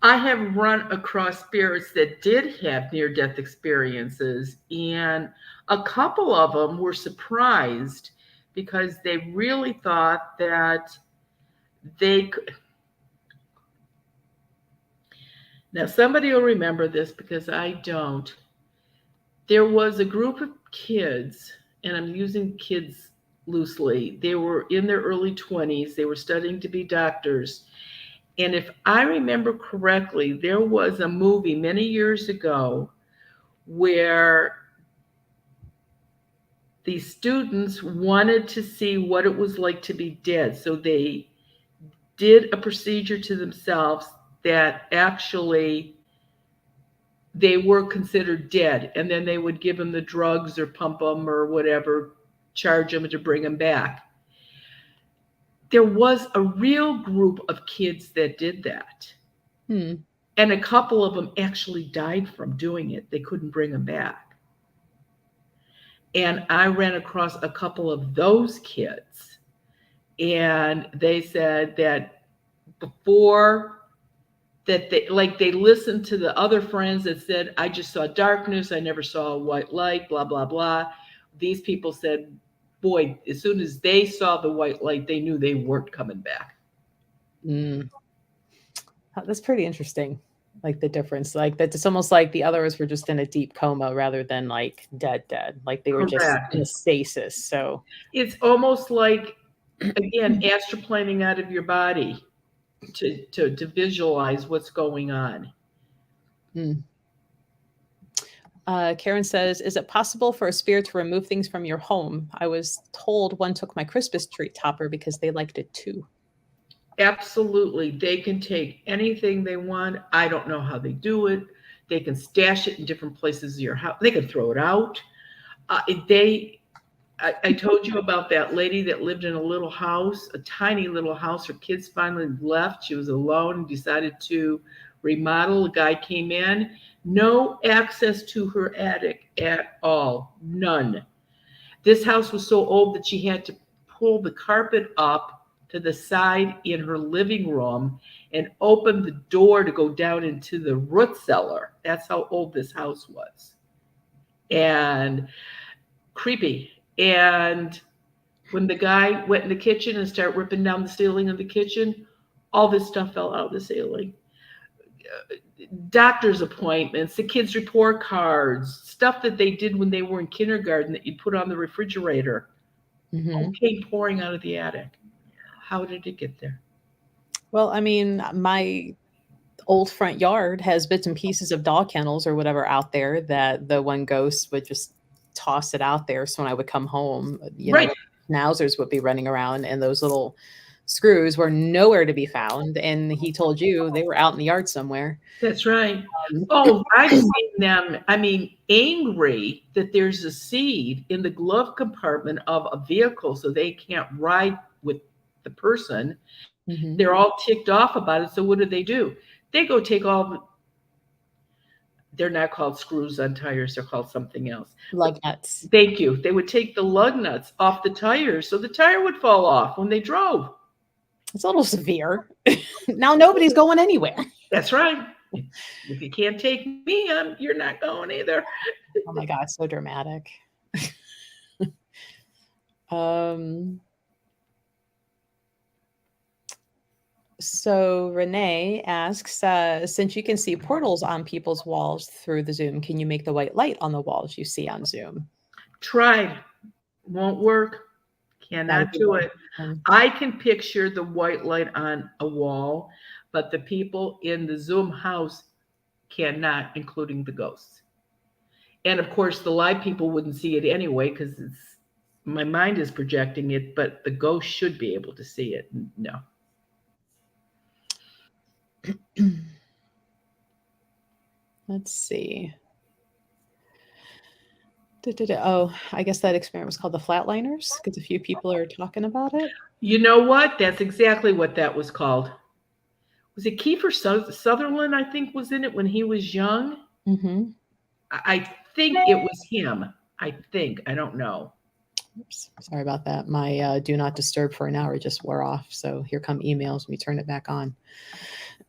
I have run across spirits that did have near-death experiences, and a couple of them were surprised because they really thought that they could. Now, somebody will remember this because I don't. There was a group of kids, and I'm using kids loosely. They were in their early 20s. They were studying to be doctors. And if I remember correctly, there was a movie many years ago where the students wanted to see what it was like to be dead. So they did a procedure to themselves that actually they were considered dead. And then they would give them the drugs or pump them or whatever, charge them to bring them back. There was a real group of kids that did that. And a couple of them actually died from doing it. They couldn't bring them back. And I ran across a couple of those kids, and they said that before that they listened to the other friends that said, I just saw darkness, I never saw a white light, blah, blah, blah. These people said, boy, as soon as they saw the white light, they knew they weren't coming back. That's pretty interesting. Like the difference, like that it's almost like the others were just in a deep coma rather than like dead, like they were just in a stasis. So it's almost like, again, astroplaning out of your body to visualize what's going on. Karen says, is it possible for a spirit to remove things from your home? I was told one took my Christmas tree topper because they liked it too. Absolutely. They can take anything they want. I don't know how they do it. They can stash it in different places of your house. They can throw it out. I told you about that lady that lived in a little house, a tiny little house. Her kids finally left. She was alone and decided to remodel. A guy came in. No access to her attic at all. None. This house was so old that she had to pull the carpet up to the side in her living room and open the door to go down into the root cellar. That's how old this house was. And creepy. And when the guy went in the kitchen and started ripping down the ceiling of the kitchen, all this stuff fell out of the ceiling. Doctor's appointments, the kids' report cards, stuff that they did when they were in kindergarten that you put on the refrigerator, came pouring out of the attic. How did it get there? Well, I mean, my old front yard has bits and pieces of dog kennels or whatever out there that the one ghost would just toss it out there. So when I would come home, you know, schnauzers would be running around and those little screws were nowhere to be found. And he told you they were out in the yard somewhere. That's right. Oh, I've seen them, I mean, angry that there's a seed in the glove compartment of a vehicle so they can't ride with the person. They're all ticked off about it. So what do? They go take all they're not called screws on tires, they're called something else. Lug nuts. Thank you. They would take the lug nuts off the tires so the tire would fall off when they drove. It's a little severe. Now nobody's going anywhere. That's right. If you can't take me, you're not going either. Oh my God, so dramatic. So Renee asks, since you can see portals on people's walls through the Zoom, can you make the white light on the walls you see on Zoom? Tried. Won't work. Cannot do it. I can picture the white light on a wall, but the people in the Zoom house cannot, including the ghosts. And of course, the live people wouldn't see it anyway because my mind is projecting it, but the ghost should be able to see it. No. Let's see. Oh, I guess that experiment was called the Flatliners because a few people are talking about it. You know what? That's exactly what that was called. Was it Kiefer Sutherland, I think, was in it when he was young? Mm-hmm. I think it was him. I think. I don't know. Oops, sorry about that. My do not disturb for an hour just wore off. So here come emails. Let me turn it back on.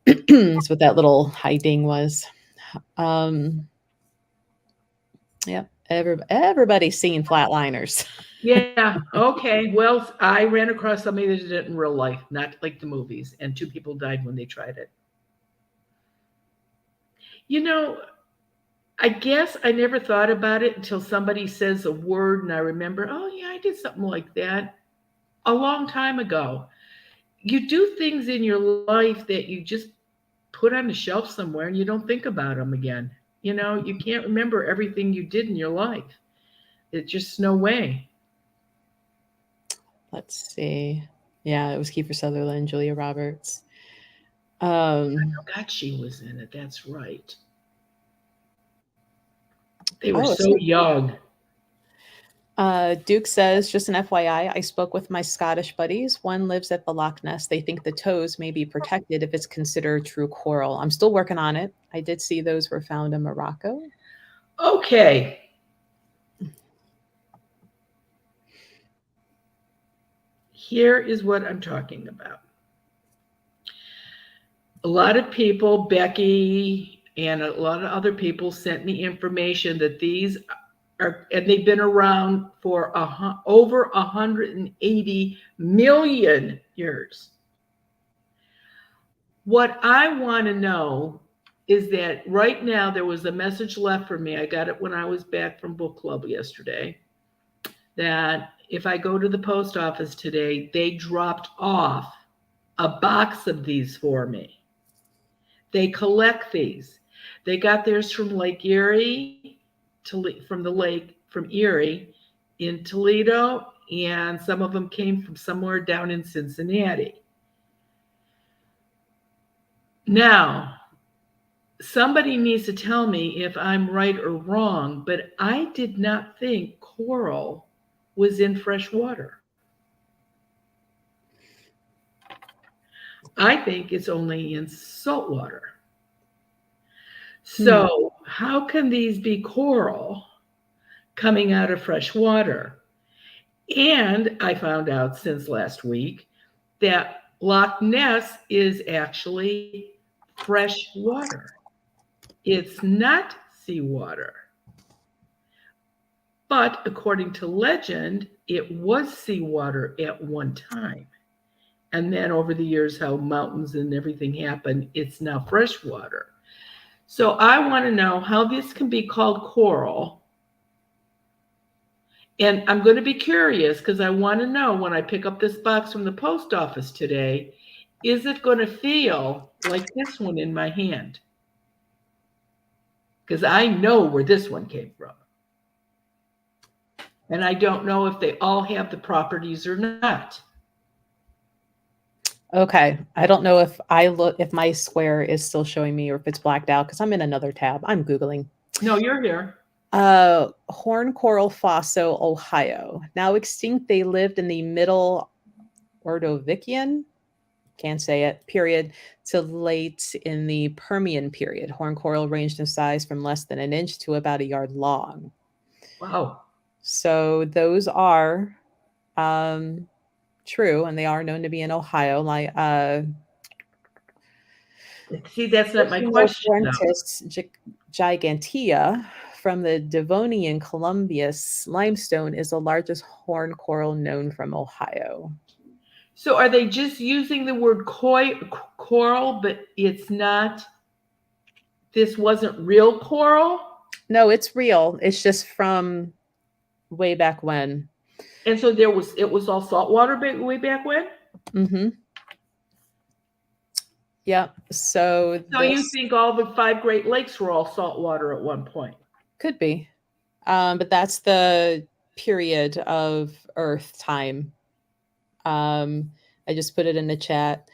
That's what that little hiding was. Yep. Everybody's seen Flatliners. Yeah. Okay. Well, I ran across somebody that did it in real life, not like the movies, and 2 people died when they tried it. You know, I guess I never thought about it until somebody says a word and I remember, oh, yeah, I did something like that a long time ago. You do things in your life that you just put on the shelf somewhere and you don't think about them again. You know, you can't remember everything you did in your life. It's just no way. Let's see. Yeah, it was Kiefer Sutherland, Julia Roberts. I forgot she was in it. That's right. They were Oh, so young. Duke says, just an FYI, I spoke with my Scottish buddies. One lives at the Loch Ness. They think the toes may be protected if it's considered true coral. I'm still working on it. I did see those were found in Morocco. Okay. Here is what I'm talking about. A lot of people, Becky and a lot of other people, sent me information that these are, and they've been around for over 180 million years. What I want to know is that right now there was a message left for me. I got it when I was back from book club yesterday. That if I go to the post office today, they dropped off a box of these for me. They collect these. They got theirs from Lake Erie, from Erie in Toledo, and some of them came from somewhere down in Cincinnati. Now, somebody needs to tell me if I'm right or wrong, but I did not think coral was in fresh water. I think it's only in salt water. So, how can these be coral coming out of fresh water? And I found out since last week that Loch Ness is actually fresh water. It's not seawater. But according to legend, it was seawater at one time. And then over the years, how mountains and everything happened, it's now fresh water. So I want to know how this can be called coral. And I'm going to be curious because I want to know when I pick up this box from the post office today, is it going to feel like this one in my hand? Because I know where this one came from. And I don't know if they all have the properties or not. Okay. I don't know if my square is still showing me or if it's blacked out because I'm in another tab. I'm Googling. No, you're here. Horn coral fosso, Ohio. Now extinct, they lived in the middle Ordovician, can't say it, period, to late in the Permian period. Horn coral ranged in size from less than an inch to about a yard long. Wow. So those are true, and they are known to be in Ohio. Like See, that's not my question. Gigantea from the Devonian Columbius limestone is the largest horn coral known from Ohio. So are they just using the word coral, but it's not, this wasn't real coral? No, it's real. It's just from way back when. And so it was all saltwater way back when? Mm-hmm. Yeah. So you think all the 5 Great Lakes were all saltwater at one point? Could be. But that's the period of Earth time. I just put it in the chat.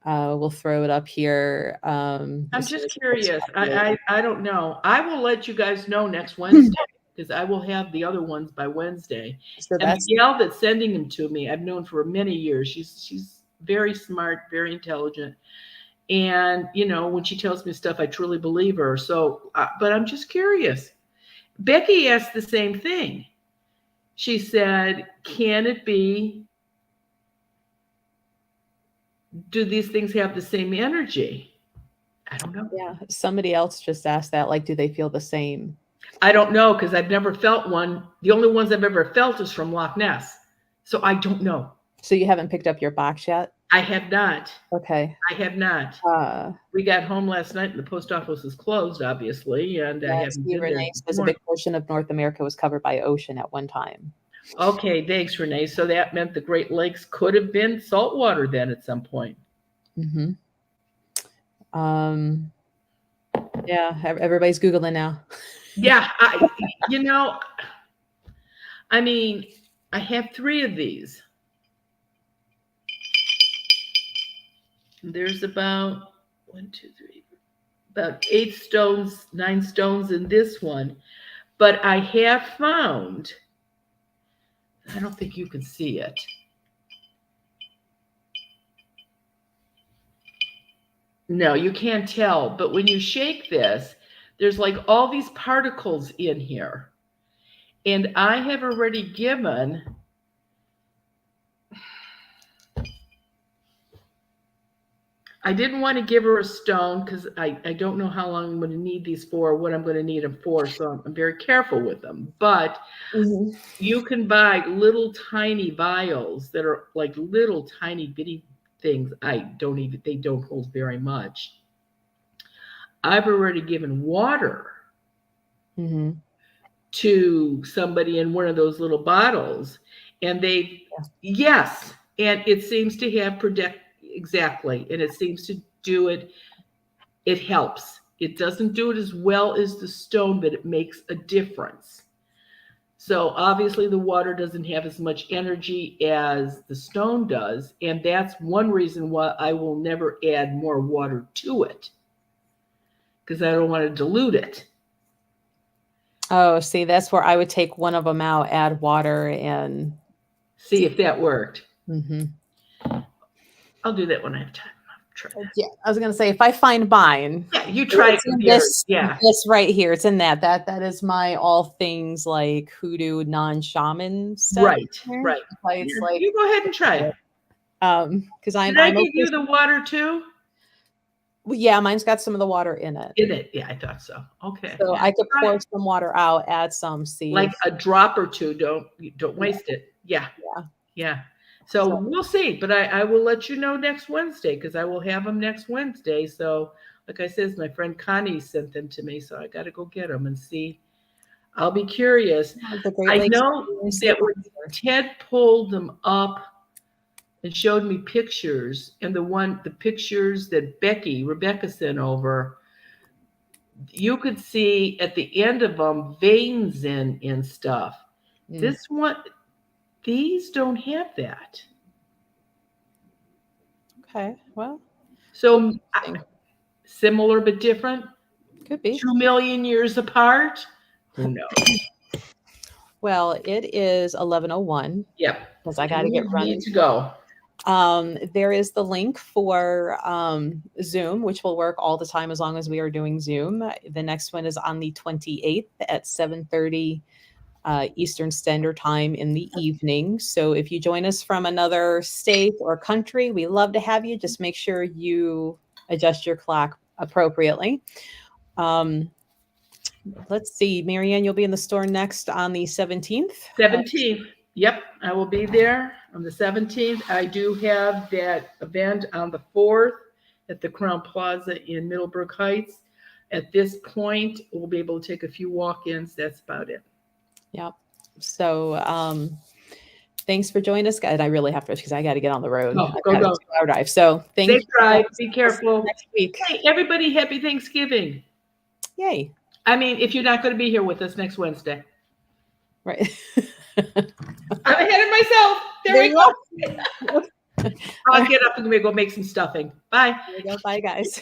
We'll throw it up here. I'm as soon just as it curious. gets populated. I don't know. I will let you guys know next Wednesday because I will have the other ones by Wednesday. So And that's Miguel that's sending them to me, I've known for many years. She's very smart, very intelligent. And, you know, when she tells me stuff, I truly believe her. So, but I'm just curious. Becky asked the same thing. She said, can it be, do these things have the same energy? I don't know. yeah. Somebody else just asked that. Like, do they feel the same? I don't know because I've never felt one. The only ones I've ever felt is from Loch Ness. So I don't know. So you haven't picked up your box yet? I have not. Okay. I have not. Uh, We got home last night and the post office is closed, obviously, and I yes, haven't been there. Renee this says a morning. big portion of North America was covered by ocean at one time. Okay, thanks, Renee. So that meant the Great Lakes could have been saltwater then at some point. Mm-hmm. Yeah, everybody's Googling now. Yeah, I mean, I have 3 of these. There's about 1, 2, 3, about 8 stones, 9 stones in this one. But I have found, I don't think you can see it. No, you can't tell. But when you shake this, there's like all these particles in here. And I have already given, I didn't want to give her a stone because I don't know how long I'm going to need these for, what I'm going to need them for. So I'm very careful with them. But you can buy little tiny vials that are like little tiny bitty things. They don't hold very much. I've already given water to somebody in one of those little bottles, and yes, and it seems to have exactly, and it seems to do it. It helps. It doesn't do it as well as the stone, but it makes a difference. So obviously the water doesn't have as much energy as the stone does, and that's one reason why I will never add more water to it, because I don't want to dilute it. Oh, see, that's where I would take one of them out, add water, and see if that worked. I'll do that when I have time. Yeah, I was gonna say if I find mine. Yeah, you try it with yours. Yeah, this right here. It's in that. That is my all things like hoodoo non-shaman stuff. Right. It's like you go ahead and try it. Because I'm. Did I give you the water too? Yeah, mine's got some of the water in it. Yeah, I thought so. Okay. So I could pour some water out, add some seeds. Like a drop or two. Don't waste it. Yeah. So we'll see, but I will let you know next Wednesday because I will have them next Wednesday. So like I said, my friend Connie sent them to me, so I got to go get them and see. I'll be curious. I know that when Ted pulled them up and showed me pictures, and the pictures that Rebecca sent over, you could see at the end of them veins in stuff. This one, these don't have that. Okay, well. So similar but different? Could be. 2 million years apart? Who knows? Well, it is 11:01. Yep. Because I got to get running. Need to go. There is the link for Zoom, which will work all the time as long as we are doing Zoom. The next one is on the 28th at 7:30 Eastern Standard Time in the evening. So if you join us from another state or country, we love to have you. Just make sure you adjust your clock appropriately. Let's see, Marianne, you'll be in the store next on the 17th. 17th. Yep, I will be there on the 17th. I do have that event on the 4th at the Crown Plaza in Middleburg Heights. At this point, we'll be able to take a few walk-ins. That's about it. Yep. So thanks for joining us, guys. I really have to because I got to get on the road. Go. Our drive. So thank you. Safe drive. Be careful. Next week. Hey, everybody, happy Thanksgiving. Yay. I mean, if you're not going to be here with us next Wednesday. Right. I'm ahead of myself. There we go. I'll get up and go make some stuffing. Bye. There you go. Bye, guys.